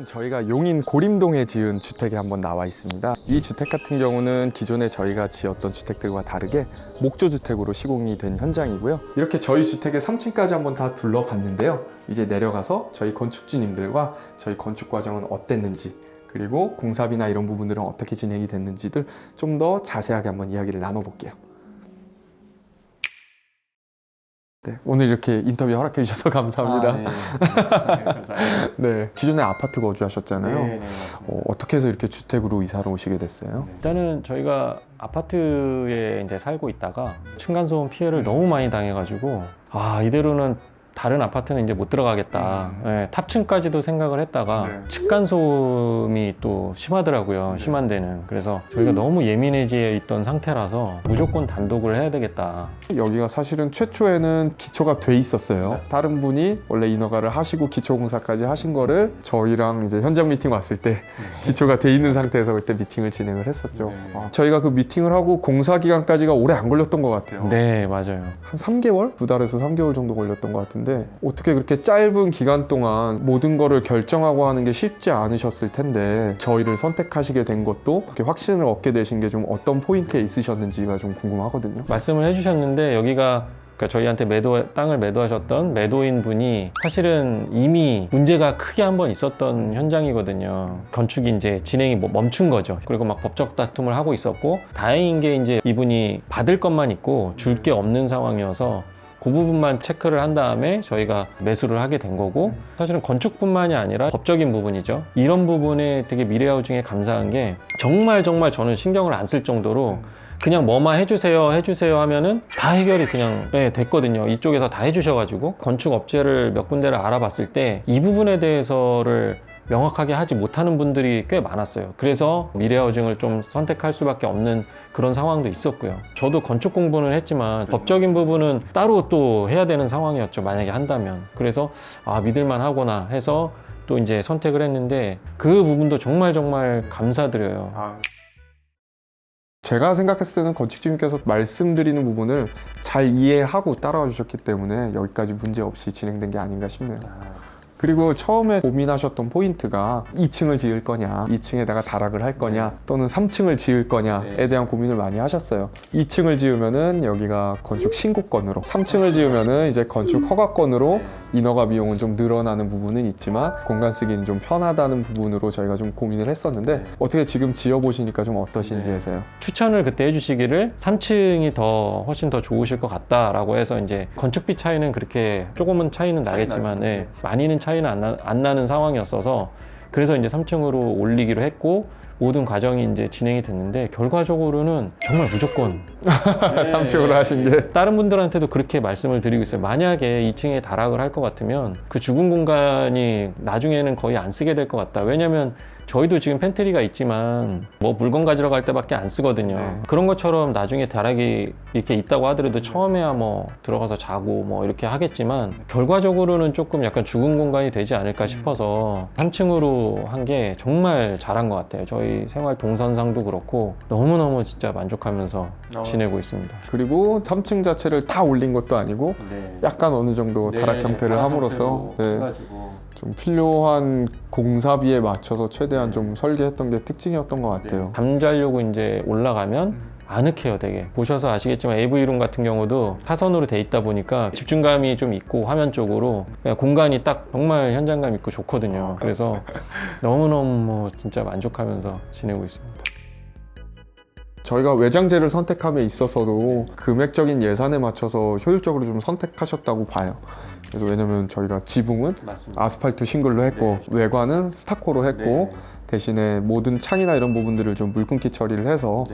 저희가 용인 고림동에 지은 주택에 한번 나와 있습니다. 이 주택 같은 경우는 기존에 저희가 지었던 주택들과 다르게 목조주택으로 시공이 된 현장이고요. 이렇게 저희 주택의 3층까지 한번 다 둘러봤는데요. 이제 내려가서 저희 건축주님들과 저희 건축 과정은 어땠는지, 그리고 공사비나 이런 부분들은 어떻게 진행이 됐는지들 좀 더 자세하게 한번 이야기를 나눠볼게요. 네, 오늘 이렇게 인터뷰 허락해 주셔서 감사합니다. 네. 감사합니다. 네, 기존에 아파트 거주하셨잖아요. 네. 어떻게 해서 이렇게 주택으로 이사를 오시게 됐어요? 일단은 저희가 아파트에 이제 살고 있다가 층간소음 피해를 너무 많이 당해가지고 이대로는 다른 아파트는 이제 못 들어가겠다. 네, 탑층까지도 생각을 했다가 네. 층간소음이 또 심하더라고요. 심한 데는. 그래서 저희가 너무 예민해져 있던 상태라서 무조건 단독을 해야 되겠다. 여기가 사실은 최초에는 기초가 돼 있었어요. 맞습니다. 다른 분이 원래 인허가를 하시고 기초공사까지 하신 거를 저희랑 이제 현장 미팅 왔을 때 기초가 돼 있는 상태에서 그때 미팅을 진행을 했었죠. 네. 저희가 그 미팅을 하고 공사 기간까지가 오래 안 걸렸던 것 같아요. 네, 맞아요. 한 3개월? 2달에서 3개월 정도 걸렸던 것 같은데 어떻게 그렇게 짧은 기간 동안 모든 거를 결정하고 하는 게 쉽지 않으셨을 텐데 저희를 선택하시게 된 것도 이렇게 확신을 얻게 되신 게 좀 어떤 포인트에 있으셨는지가 좀 궁금하거든요. 말씀을 해주셨는데 여기가 그러니까 저희한테 땅을 매도하셨던 매도인 분이 사실은 이미 문제가 크게 한번 있었던 현장이거든요. 건축이 이제 진행이 멈춘 거죠. 그리고 막 법적 다툼을 하고 있었고, 다행인 게 이제 이분이 받을 것만 있고 줄 게 없는 상황이어서 그 부분만 체크를 한 다음에 저희가 매수를 하게 된 거고, 사실은 건축뿐만이 아니라 법적인 부분이죠. 이런 부분에 되게 미래하우징에 감사한 게 정말 저는 신경을 안 쓸 정도로 그냥 뭐만 해주세요 하면은 다 해결이 그냥 됐거든요. 이쪽에서 다 해주셔가지고 건축업체를 몇 군데를 알아봤을 때 이 부분에 대해서를 명확하게 하지 못하는 분들이 꽤 많았어요. 그래서 미래하우징을 좀 선택할 수밖에 없는 그런 상황도 있었고요. 저도 건축 공부는 했지만 법적인 부분은 따로 또 해야 되는 상황이었죠. 만약에 한다면. 그래서 믿을만 하구나 해서 또 이제 선택을 했는데 그 부분도 정말 감사드려요. 제가 생각했을 때는 건축주님께서 말씀드리는 부분을 잘 이해하고 따라와 주셨기 때문에 여기까지 문제 없이 진행된 게 아닌가 싶네요. 그리고 처음에 고민하셨던 포인트가 2층을 지을 거냐, 2층에다가 다락을 할 거냐, 또는 3층을 지을 거냐에 대한 고민을 많이 하셨어요. 2층을 지으면은 여기가 건축 신고권으로, 3층을 지으면은 이제 건축 허가권으로 인허가 비용은 좀 늘어나는 부분은 있지만 공간 쓰기는 좀 편하다는 부분으로 저희가 좀 고민을 했었는데 어떻게 지금 지어보시니까 좀 어떠신지 해서요? 추천을 그때 해주시기를 3층이 훨씬 더 좋으실 것 같다라고 해서 이제 건축비 차이는 그렇게 조금은 차이는 나겠지만 많이는 차이는 안 나는 상황이었어서 그래서 이제 3층으로 올리기로 했고 모든 과정이 이제 진행이 됐는데 결과적으로는 정말 무조건 3층으로 하신 게 다른 분들한테도 그렇게 말씀을 드리고 있어요. 만약에 2층에 다락을 할 것 같으면 그 죽은 공간이 나중에는 거의 안 쓰게 될 것 같다. 왜냐면 저희도 지금 팬트리가 있지만 뭐 물건 가지러 갈 때밖에 안 쓰거든요. 그런 것처럼 나중에 다락이 이렇게 있다고 하더라도 처음에야 뭐 들어가서 자고 뭐 이렇게 하겠지만 결과적으로는 조금 약간 죽은 공간이 되지 않을까 싶어서 3층으로 한 게 정말 잘한 것 같아요. 저희 생활 동선상도 그렇고 너무너무 진짜 만족하면서 지내고 있습니다. 그리고 3층 자체를 다 올린 것도 아니고 약간 어느 정도 다락 형태를 함으로써 좀 필요한 공사비에 맞춰서 최대한 좀 설계했던 게 특징이었던 것 같아요. 잠자려고 이제 올라가면 아늑해요. 되게 보셔서 아시겠지만 AV룸 같은 경우도 사선으로 돼 있다 보니까 집중감이 좀 있고 화면 쪽으로 그냥 공간이 딱 정말 현장감 있고 좋거든요. 그래서 너무너무 진짜 만족하면서 지내고 있습니다. 저희가 외장재를 선택함에 있어서도 금액적인 예산에 맞춰서 효율적으로 좀 선택하셨다고 봐요. 그래서 왜냐면 저희가 지붕은 맞습니다. 아스팔트 싱글로 했고 외관은 스타코로 했고 대신에 모든 창이나 이런 부분들을 좀 물금기 처리를 해서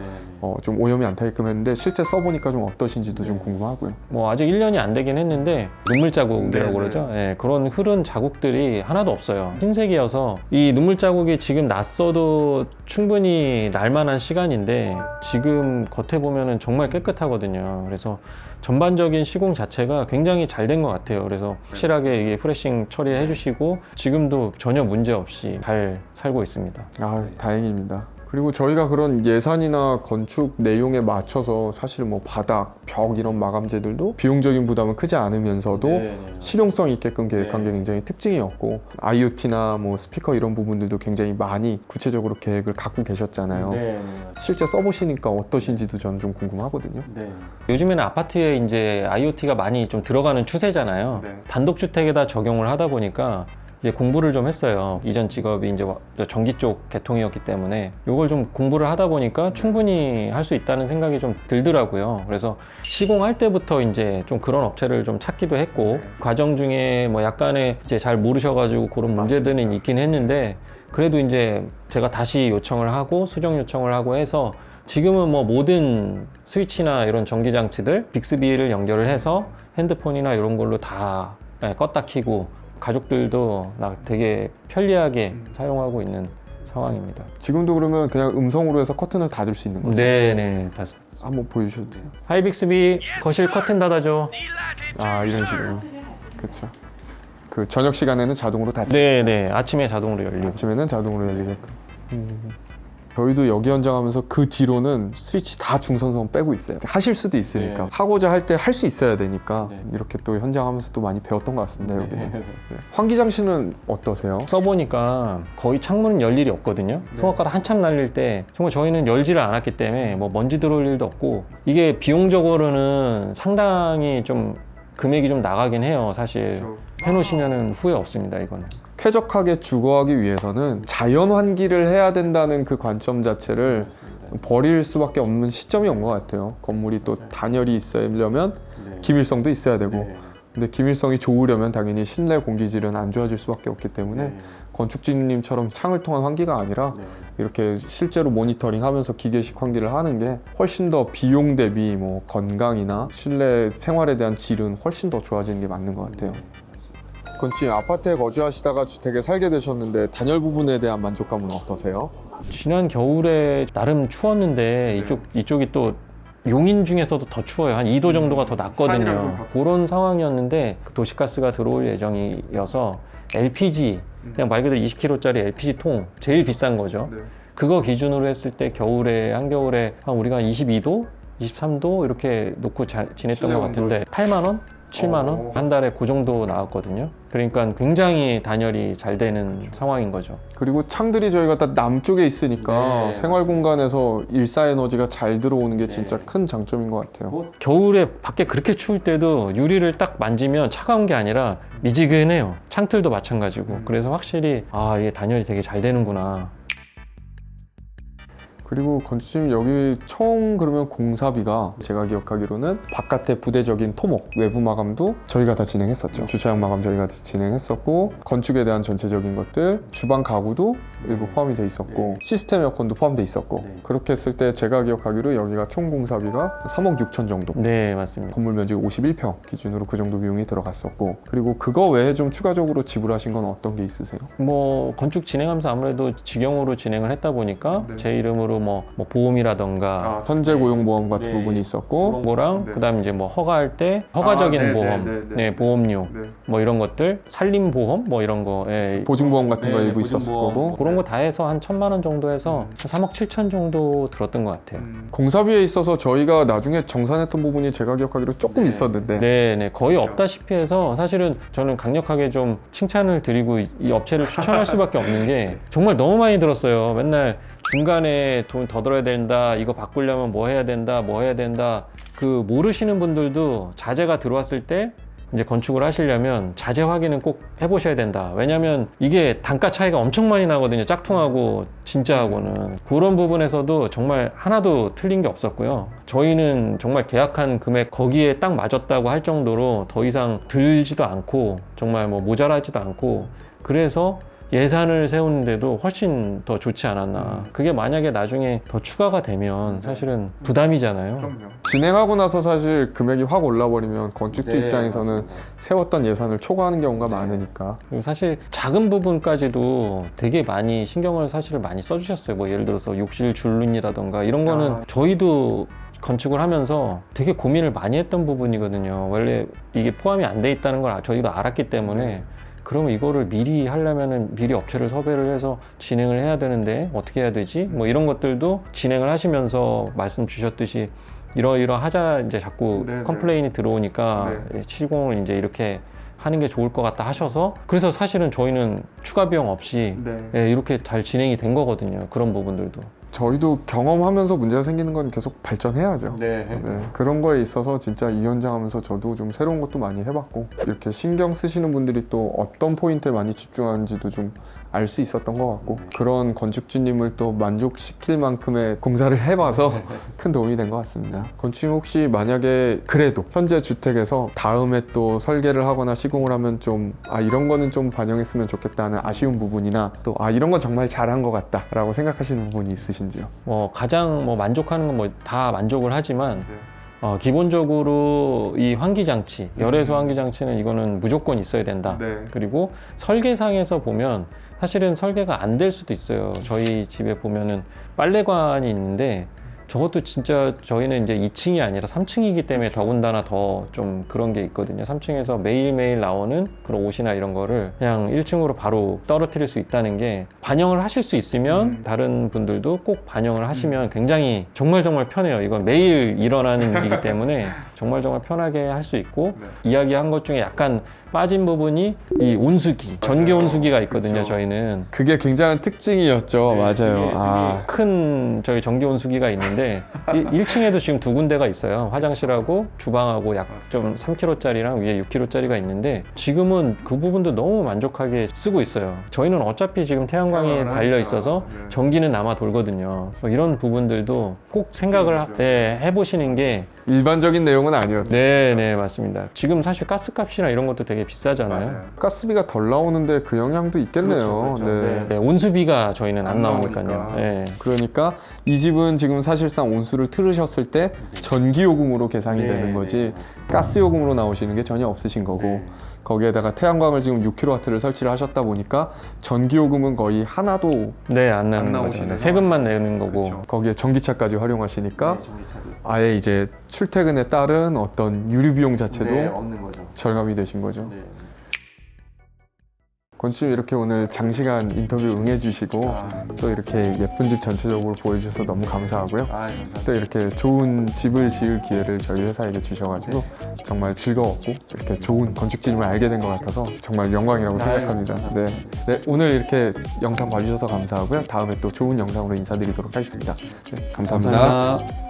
좀 오염이 안 타게끔 했는데 실제 써보니까 좀 어떠신지도 좀 궁금하고요. 뭐 아직 1년이 안 되긴 했는데 눈물 자국이라고 그러죠. 그런 흐른 자국들이 하나도 없어요. 흰색이어서 이 눈물 자국이 지금 났어도 충분히 날만한 시간인데 지금 겉에 보면은 정말 깨끗하거든요. 그래서 전반적인 시공 자체가 굉장히 잘 된 것 같아요. 그래서 확실하게 이게 프레싱 처리해 주시고 지금도 전혀 문제 없이 잘 살고 있습니다. 다행입니다. 그리고 저희가 그런 예산이나 건축 내용에 맞춰서 사실 뭐 바닥, 벽 이런 마감재들도 비용적인 부담은 크지 않으면서도 실용성 있게끔 계획한 게 굉장히 특징이었고 IoT나 뭐 스피커 이런 부분들도 굉장히 많이 구체적으로 계획을 갖고 계셨잖아요. 실제 써보시니까 어떠신지도 저는 좀 궁금하거든요. 요즘에는 아파트에 이제 IoT가 많이 좀 들어가는 추세잖아요. 단독주택에다 적용을 하다 보니까 이제 공부를 좀 했어요. 이전 직업이 이제 전기 쪽 계통이었기 때문에 이걸 좀 공부를 하다 보니까 충분히 할 수 있다는 생각이 좀 들더라고요. 그래서 시공할 때부터 이제 좀 그런 업체를 좀 찾기도 했고 과정 중에 뭐 약간의 이제 잘 모르셔가지고 그런 문제들은 있긴 했는데 그래도 이제 제가 다시 요청을 하고 수정 요청을 하고 해서 지금은 뭐 모든 스위치나 이런 전기 장치들 빅스비를 연결을 해서 핸드폰이나 이런 걸로 다 껐다 켜고 가족들도 되게 편리하게 사용하고 있는 상황입니다. 지금도 그러면 그냥 음성으로 해서 커튼을 닫을 수 있는 거죠? 네네. 한번 보여주셔도 돼요. 하이 빅스비 거실 커튼 닫아줘. 아 이런 식으로. 그렇죠. 그 저녁 시간에는 자동으로 닫히고 네네. 아침에 자동으로 열리고. 아침에는 자동으로 열리게끔. 저희도 여기 현장하면서 그 뒤로는 스위치 다 중선성 빼고 있어요. 하실 수도 있으니까 하고자 할 때 할 수 있어야 되니까 이렇게 또 현장하면서 또 많이 배웠던 것 같습니다. 여기는. 환기장 씨는 어떠세요? 써보니까 거의 창문은 열 일이 없거든요. 소각가다 한참 날릴 때 정말 저희는 열지를 않았기 때문에 뭐 먼지 들어올 일도 없고 이게 비용적으로는 상당히 좀 금액이 좀 나가긴 해요. 사실 해놓으시면 후회 없습니다. 이거는. 쾌적하게 주거하기 위해서는 자연 환기를 해야 된다는 그 관점 자체를 버릴 수밖에 없는 시점이 온 것 같아요. 건물이 또 단열이 있으려면 기밀성도 있어야 되고 근데 기밀성이 좋으려면 당연히 실내 공기질은 안 좋아질 수밖에 없기 때문에 건축주님처럼 창을 통한 환기가 아니라 이렇게 실제로 모니터링 하면서 기계식 환기를 하는 게 훨씬 더 비용 대비 뭐 건강이나 실내 생활에 대한 질은 훨씬 더 좋아지는 게 맞는 것 같아요. 건축님 아파트에 거주하시다가 주택에 살게 되셨는데 단열 부분에 대한 만족감은 어떠세요? 지난 겨울에 나름 추웠는데 이쪽이 또 용인 중에서도 더 추워요. 한 2도 정도가 더 낮거든요. 그런 상황이었는데 도시가스가 들어올 예정이어서 LPG 그냥 말 그대로 20kg짜리 LPG 통 제일 비싼 거죠. 그거 기준으로 했을 때 겨울에 한겨울에 한 우리가 22도, 23도 이렇게 놓고 지냈던 것 같은데 8만 원? 7만 원? 한 달에 그 정도 나왔거든요. 그러니까 굉장히 단열이 잘 되는 상황인 거죠. 그리고 창들이 저희가 다 남쪽에 있으니까 생활 공간에서 일사 에너지가 잘 들어오는 게 진짜 큰 장점인 것 같아요. 겨울에 밖에 그렇게 추울 때도 유리를 딱 만지면 차가운 게 아니라 미지근해요. 창틀도 마찬가지고. 그래서 확실히 이게 단열이 되게 잘 되는구나. 그리고 건축님 여기 총 그러면 공사비가 제가 기억하기로는 바깥에 부대적인 토목, 외부 마감도 저희가 다 진행했었죠. 주차장 마감 저희가 진행했었고 건축에 대한 전체적인 것들, 주방 가구도 일부 포함이 돼 있었고 시스템 에어컨도 포함돼 있었고 그렇게 했을 때 제가 기억하기로 여기가 총 공사비가 3억 6천 정도. 네, 맞습니다. 건물 면적 51평 기준으로 그 정도 비용이 들어갔었고 그리고 그거 외에 좀 추가적으로 지불하신 건 어떤 게 있으세요? 뭐 건축 진행하면서 아무래도 직영으로 진행을 했다 보니까 제 이름으로 뭐 보험이라던가 선제 고용보험 같은 부분이 있었고 그런 거랑 그다음 이제 뭐 허가할 때 허가적인 보험, 보험료 뭐 이런 것들, 산림보험 뭐 이런 거, 보증보험 같은 거 일부 있었을 거고 그런 거 다 해서 한 1,000만 원 정도 해서 한 3억 7천 정도 들었던 것 같아요. 공사비에 있어서 저희가 나중에 정산했던 부분이 제가 기억하기로 조금 있었는데 네, 거의 없다시피 해서 사실은 저는 강력하게 좀 칭찬을 드리고 이 업체를 추천할 수밖에 없는 게 정말 너무 많이 들었어요. 맨날 중간에 돈 더 들어야 된다, 이거 바꾸려면 뭐 해야 된다, 그 모르시는 분들도 자재가 들어왔을 때 이제 건축을 하시려면 자재 확인은 꼭 해보셔야 된다. 왜냐면 이게 단가 차이가 엄청 많이 나거든요. 짝퉁하고 진짜하고는. 그런 부분에서도 정말 하나도 틀린 게 없었고요. 저희는 정말 계약한 금액 거기에 딱 맞았다고 할 정도로 더 이상 들지도 않고 정말 뭐 모자라지도 않고 그래서 예산을 세우는데도 훨씬 더 좋지 않았나. 그게 만약에 나중에 더 추가가 되면 사실은 부담이잖아요. 진행하고 나서 사실 금액이 확 올라버리면 건축주 입장에서는 맞습니다. 세웠던 예산을 초과하는 경우가 많으니까. 그리고 사실 작은 부분까지도 되게 많이 신경을 사실 많이 써주셨어요. 뭐 예를 들어서 욕실 줄눈이라던가 이런 거는 저희도 건축을 하면서 되게 고민을 많이 했던 부분이거든요. 원래 이게 포함이 안 돼 있다는 걸 저희도 알았기 때문에 그러면 이거를 미리 하려면은 미리 업체를 섭외를 해서 진행을 해야 되는데 어떻게 해야 되지? 뭐 이런 것들도 진행을 하시면서 말씀 주셨듯이 이러하자 이제 자꾸 네, 컴플레인이 들어오니까 70을 이제 이렇게 하는 게 좋을 것 같다 하셔서 그래서 사실은 저희는 추가 비용 없이 예, 이렇게 잘 진행이 된 거거든요. 그런 부분들도. 저희도 경험하면서 문제가 생기는 건 계속 발전해야죠. 네. 그런 거에 있어서 진짜 이 현장 하면서 저도 좀 새로운 것도 많이 해봤고 이렇게 신경 쓰시는 분들이 또 어떤 포인트에 많이 집중하는지도 좀 알 수 있었던 것 같고 그런 건축주님을 또 만족시킬 만큼의 공사를 해봐서 큰 도움이 된 것 같습니다. 건축님 혹시 만약에 그래도 현재 주택에서 다음에 또 설계를 하거나 시공을 하면 좀 이런 거는 좀 반영했으면 좋겠다는 아쉬운 부분이나 또 이런 건 정말 잘한 것 같다 라고 생각하시는 부분이 있으신지요? 가장 만족하는 건 다 만족을 하지만 기본적으로 이 환기장치, 열애수 환기장치는 이거는 무조건 있어야 된다. 그리고 설계상에서 보면 사실은 설계가 안 될 수도 있어요. 저희 집에 보면은 빨래관이 있는데 저것도 진짜 저희는 이제 2층이 아니라 3층이기 때문에 더군다나 더 좀 그런 게 있거든요. 3층에서 매일매일 나오는 그런 옷이나 이런 거를 그냥 1층으로 바로 떨어뜨릴 수 있다는 게 반영을 하실 수 있으면 다른 분들도 꼭 반영을 하시면 굉장히 정말 편해요. 이건 매일 일어나는 일이기 때문에 정말 편하게 할 수 있고 이야기한 것 중에 약간 빠진 부분이 이 온수기, 전기 온수기가 있거든요. 그렇죠. 저희는 그게 굉장한 특징이었죠. 맞아요. 되게 큰 저희 전기 온수기가 있는데 1층에도 지금 2군데가 있어요. 화장실하고 주방하고 약 좀 3kg짜리랑 위에 6kg짜리가 있는데 지금은 그 부분도 너무 만족하게 쓰고 있어요. 저희는 어차피 지금 태양광이 달려 있어서 전기는 남아 돌거든요. 이런 부분들도 꼭 생각을 해보시는 게 일반적인 내용은 아니었죠. 네, 맞습니다. 지금 사실 가스값이나 이런 것도 되게 비싸잖아요. 가스비가 덜 나오는데 그 영향도 있겠네요. 네, 온수비가 저희는 안 나오니까요. 나오니까. 네. 그러니까 이 집은 지금 사실상 온수를 틀으셨을 때 전기요금으로 계산이 네, 되는 거지 가스요금으로 나오시는 게 전혀 없으신 거고 거기에다가 태양광을 지금 6kW를 설치를 하셨다 보니까 전기요금은 거의 하나도 안 나는 안 거죠. 나오시는 네, 세금만 내는 거고. 거기에 전기차까지 활용하시니까 아예 이제 출퇴근에 따른 어떤 유류 비용 자체도 없는 거죠. 절감이 되신 거죠. 건축님 이렇게 오늘 장시간 인터뷰 응해주시고 또 이렇게 예쁜 집 전체적으로 보여주셔서 너무 감사하고요. 또 이렇게 좋은 집을 지을 기회를 저희 회사에게 주셔가지고 정말 즐거웠고 이렇게 좋은 건축주님을 알게 된 것 같아서 정말 영광이라고 생각합니다. 네, 오늘 이렇게 영상 봐주셔서 감사하고요. 다음에 또 좋은 영상으로 인사드리도록 하겠습니다. 네, 감사합니다. 감사합니다.